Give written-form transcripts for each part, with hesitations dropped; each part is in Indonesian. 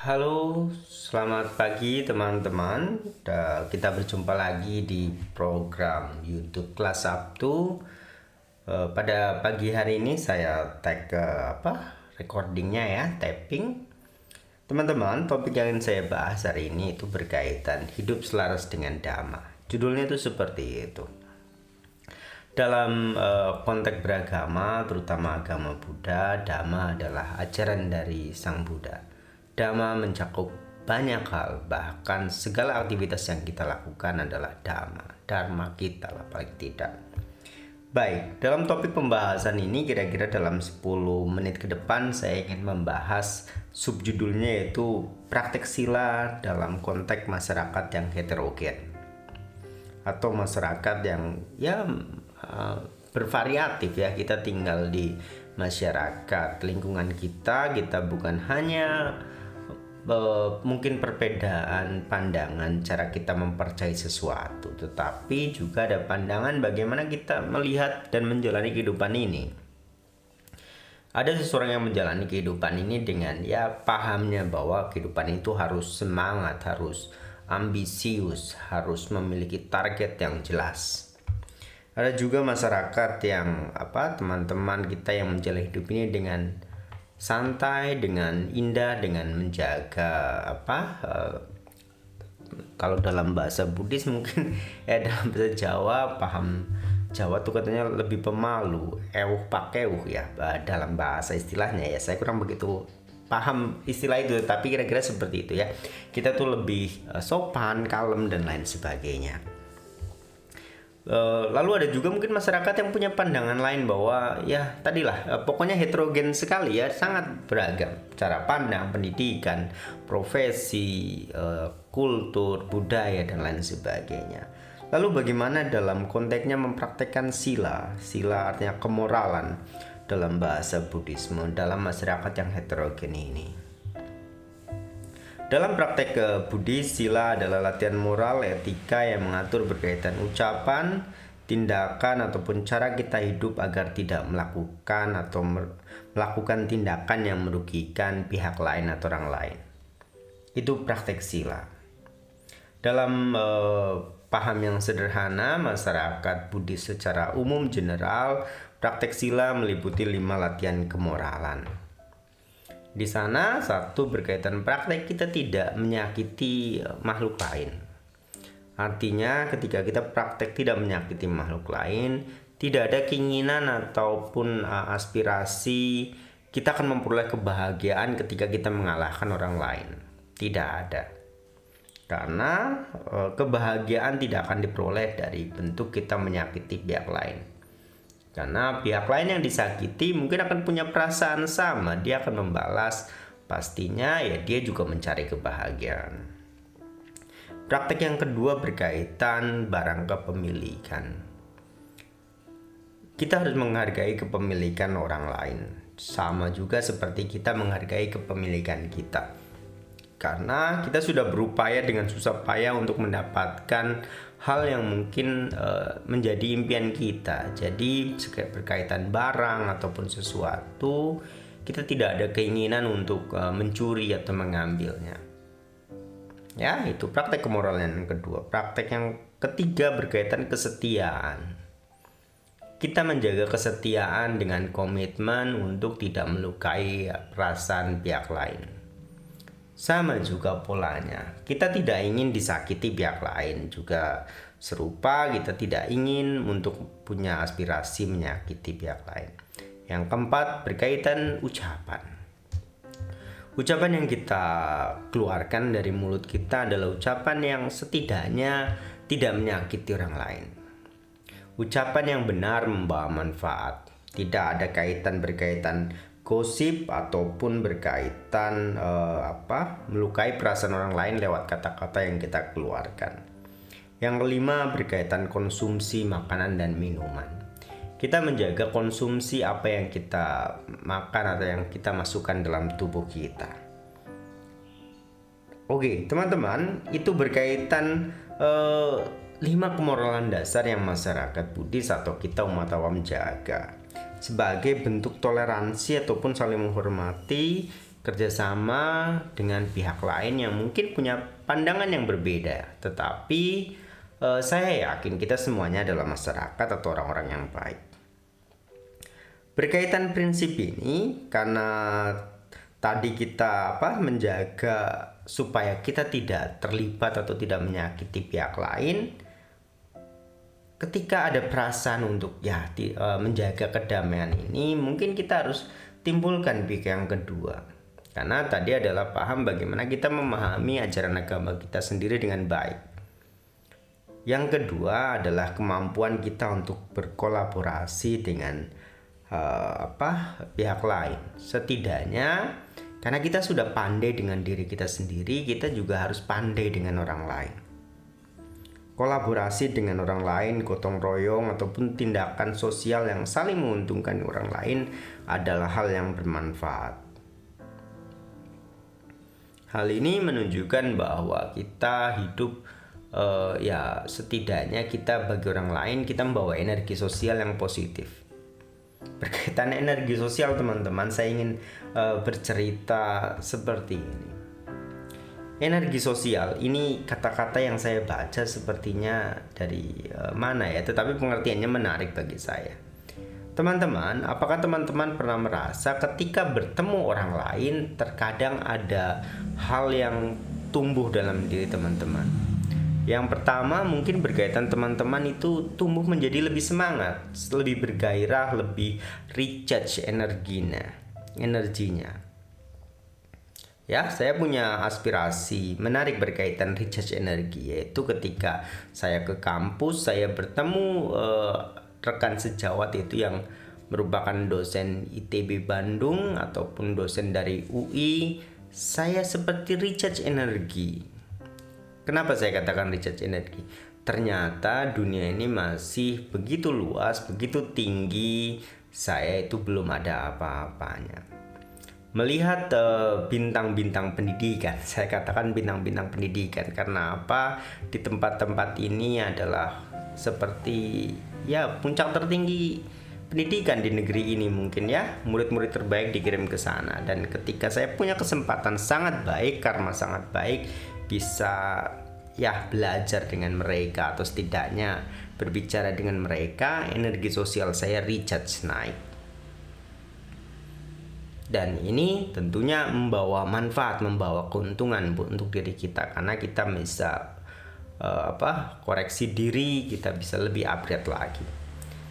Halo, selamat pagi teman-teman. Kita berjumpa lagi di program YouTube Kelas Sabtu. Pada pagi hari ini saya tag recordingnya ya, tapping. Teman-teman, topik yang ingin saya bahas hari ini itu berkaitan hidup selaras dengan Dhamma. Judulnya itu seperti itu. Dalam konteks beragama, terutama agama Buddha, Dhamma adalah ajaran dari Sang Buddha. Dhamma mencakup banyak hal, bahkan segala aktivitas yang kita lakukan adalah Dhamma. Dharma kita lah paling tidak. Baik, dalam topik pembahasan ini kira-kira dalam 10 menit ke depan saya ingin membahas subjudulnya yaitu praktek sila dalam konteks masyarakat yang heterogen atau masyarakat yang bervariatif ya. Kita tinggal di masyarakat lingkungan kita bukan hanya mungkin perbedaan pandangan cara kita mempercayai sesuatu, tetapi juga ada pandangan bagaimana kita melihat dan menjalani kehidupan ini. Ada seseorang yang menjalani kehidupan ini dengan pahamnya bahwa kehidupan itu harus semangat, harus ambisius, harus memiliki target yang jelas. Ada juga masyarakat yang teman-teman kita yang menjalani hidup ini dengan santai, dengan indah, dengan menjaga kalau dalam bahasa Buddhis mungkin dalam bahasa Jawa, paham Jawa tuh katanya lebih pemalu, ewuh pakewuh ya dalam bahasa istilahnya ya. Saya kurang begitu paham istilah itu, tapi kira-kira seperti itu ya. Kita tuh lebih sopan, kalem dan lain sebagainya. Lalu ada juga mungkin masyarakat yang punya pandangan lain bahwa pokoknya heterogen sekali ya, sangat beragam cara pandang, pendidikan, profesi, kultur, budaya dan lain sebagainya. Lalu bagaimana dalam konteksnya mempraktekkan sila? Sila artinya kemoralan dalam bahasa Buddhisme dalam masyarakat yang heterogen ini. Dalam praktek Buddhis, sila adalah latihan moral etika yang mengatur berkaitan ucapan, tindakan ataupun cara kita hidup agar tidak melakukan tindakan yang merugikan pihak lain atau orang lain. Itu praktek sila. Dalam paham yang sederhana, masyarakat Buddhis secara umum general, praktek sila meliputi 5 latihan kemoralan. Di sana, satu, berkaitan praktek kita tidak menyakiti makhluk lain. Artinya ketika kita praktek tidak menyakiti makhluk lain, tidak ada keinginan ataupun aspirasi kita akan memperoleh kebahagiaan ketika kita mengalahkan orang lain. Tidak ada. Karena kebahagiaan tidak akan diperoleh dari bentuk kita menyakiti pihak lain. Karena pihak lain yang disakiti mungkin akan punya perasaan sama, dia akan membalas, pastinya dia juga mencari kebahagiaan. Praktek yang kedua berkaitan barang kepemilikan. Kita harus menghargai kepemilikan orang lain, sama juga seperti kita menghargai kepemilikan kita. Karena kita sudah berupaya dengan susah payah untuk mendapatkan hal yang mungkin menjadi impian kita. Jadi berkaitan barang ataupun sesuatu, kita tidak ada keinginan untuk mencuri atau mengambilnya. Ya, itu praktek kemoralan yang kedua. Praktek yang ketiga berkaitan kesetiaan. Kita menjaga kesetiaan dengan komitmen untuk tidak melukai perasaan pihak lain. Sama juga polanya, kita tidak ingin disakiti pihak lain, juga serupa kita tidak ingin untuk punya aspirasi menyakiti pihak lain. Yang keempat berkaitan ucapan. Ucapan yang kita keluarkan dari mulut kita adalah ucapan yang setidaknya tidak menyakiti orang lain. Ucapan yang benar membawa manfaat, tidak ada berkaitan gosip ataupun berkaitan melukai perasaan orang lain lewat kata-kata yang kita keluarkan. Yang kelima berkaitan konsumsi makanan dan minuman. Kita menjaga konsumsi apa yang kita makan atau yang kita masukkan dalam tubuh kita. Oke, teman-teman, itu berkaitan 5 kemoralan dasar yang masyarakat Buddhis atau kita umat awam jaga. Sebagai bentuk toleransi ataupun saling menghormati, kerjasama dengan pihak lain yang mungkin punya pandangan yang berbeda, tetapi saya yakin kita semuanya adalah masyarakat atau orang-orang yang baik. Berkaitan prinsip ini, karena tadi kita menjaga supaya kita tidak terlibat atau tidak menyakiti pihak lain, ketika ada perasaan untuk menjaga kedamaian ini, mungkin kita harus timbulkan pihak yang kedua. Karena tadi adalah paham bagaimana kita memahami ajaran agama kita sendiri dengan baik. Yang kedua adalah kemampuan kita untuk berkolaborasi dengan pihak lain. Setidaknya karena kita sudah pandai dengan diri kita sendiri, kita juga harus pandai dengan orang lain. Kolaborasi dengan orang lain, gotong royong ataupun tindakan sosial yang saling menguntungkan orang lain adalah hal yang bermanfaat. Hal ini menunjukkan bahwa kita hidup setidaknya kita bagi orang lain kita membawa energi sosial yang positif. Berkaitan energi sosial teman-teman, saya ingin bercerita seperti ini. Energi sosial ini kata-kata yang saya baca sepertinya dari mana ya, tetapi pengertiannya menarik bagi saya. Teman-teman, apakah teman-teman pernah merasa ketika bertemu orang lain terkadang ada hal yang tumbuh dalam diri teman-teman? Yang pertama mungkin berkaitan teman-teman itu tumbuh menjadi lebih semangat, lebih bergairah, lebih recharge energinya. Ya, saya punya aspirasi menarik berkaitan recharge energi, yaitu ketika saya ke kampus, saya bertemu rekan sejawat itu yang merupakan dosen ITB Bandung ataupun dosen dari UI, saya seperti recharge energi. Kenapa saya katakan recharge energi? Ternyata dunia ini masih begitu luas, begitu tinggi, saya itu belum ada apa-apanya. Melihat bintang-bintang pendidikan, saya katakan bintang-bintang pendidikan karena apa? Di tempat-tempat ini adalah seperti puncak tertinggi pendidikan di negeri ini mungkin ya, murid-murid terbaik dikirim ke sana. Dan ketika saya punya kesempatan sangat baik, karma sangat baik, bisa belajar dengan mereka atau setidaknya berbicara dengan mereka, energi sosial saya recharge naik. Dan ini tentunya membawa manfaat, membawa keuntungan untuk diri kita, karena kita bisa koreksi diri, kita bisa lebih upgrade lagi.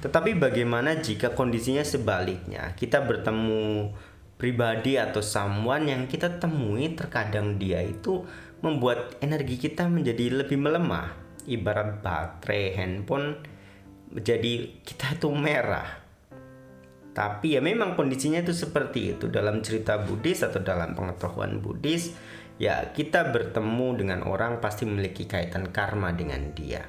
Tetapi bagaimana jika kondisinya sebaliknya? Kita bertemu pribadi atau someone yang kita temui, terkadang dia itu membuat energi kita menjadi lebih melemah. Ibarat baterai handphone menjadi kita itu merah. Tapi memang kondisinya itu seperti itu. Dalam cerita Buddhis atau dalam pengetahuan Buddhis, kita bertemu dengan orang pasti memiliki kaitan karma dengan dia.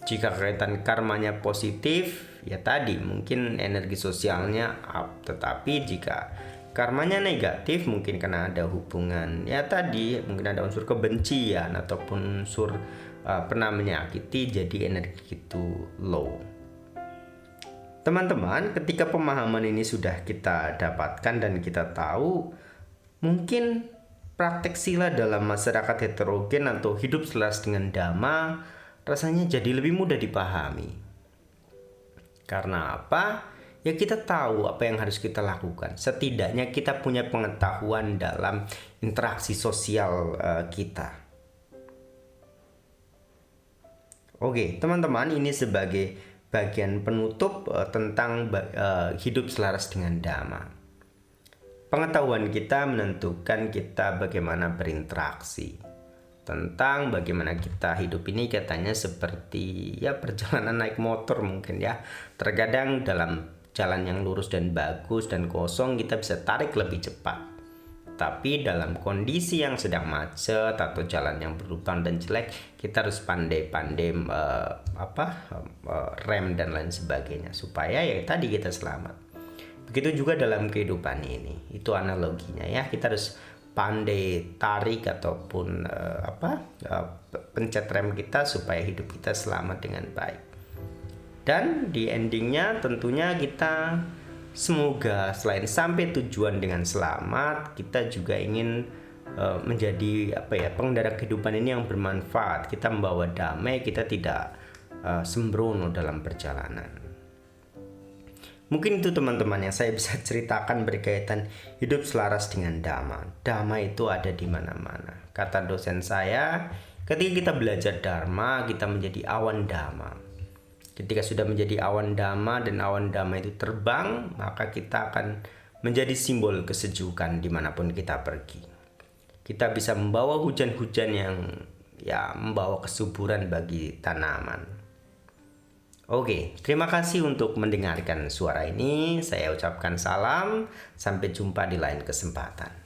Jika kaitan karmanya positif, tadi mungkin energi sosialnya up. Tetapi jika karmanya negatif, mungkin karena ada hubungan tadi mungkin ada unsur kebencian ataupun unsur pernah menyakiti, jadi energi itu low. Teman-teman, ketika pemahaman ini sudah kita dapatkan dan kita tahu, mungkin praktek sila dalam masyarakat heterogen atau hidup selaras dengan dhamma rasanya jadi lebih mudah dipahami. Karena apa? Kita tahu apa yang harus kita lakukan. Setidaknya kita punya pengetahuan dalam interaksi sosial kita. Oke, teman-teman, ini sebagai bagian penutup tentang hidup selaras dengan dhamma. Pengetahuan kita menentukan kita bagaimana berinteraksi. Tentang bagaimana kita hidup ini katanya seperti perjalanan naik motor mungkin ya. Terkadang dalam jalan yang lurus dan bagus dan kosong kita bisa tarik lebih cepat. Tapi dalam kondisi yang sedang macet atau jalan yang berlubang dan jelek, kita harus pandai-pandai rem dan lain sebagainya supaya tadi kita selamat. Begitu juga dalam kehidupan ini, itu analoginya ya. Kita harus pandai tarik ataupun pencet rem kita supaya hidup kita selamat dengan baik. Dan di endingnya tentunya kita Semoga selain sampai tujuan dengan selamat, kita juga ingin menjadi pengendara kehidupan ini yang bermanfaat. Kita membawa damai, kita tidak sembrono dalam perjalanan. Mungkin itu teman-teman yang saya bisa ceritakan berkaitan hidup selaras dengan dhamma. Dhamma itu ada di mana-mana. Kata dosen saya, ketika kita belajar dharma, kita menjadi awan dhamma. Ketika sudah menjadi awan dhamma dan awan dhamma itu terbang, maka kita akan menjadi simbol kesejukan dimanapun kita pergi. Kita bisa membawa hujan-hujan yang membawa kesuburan bagi tanaman. Oke, terima kasih untuk mendengarkan suara ini. Saya ucapkan salam, sampai jumpa di lain kesempatan.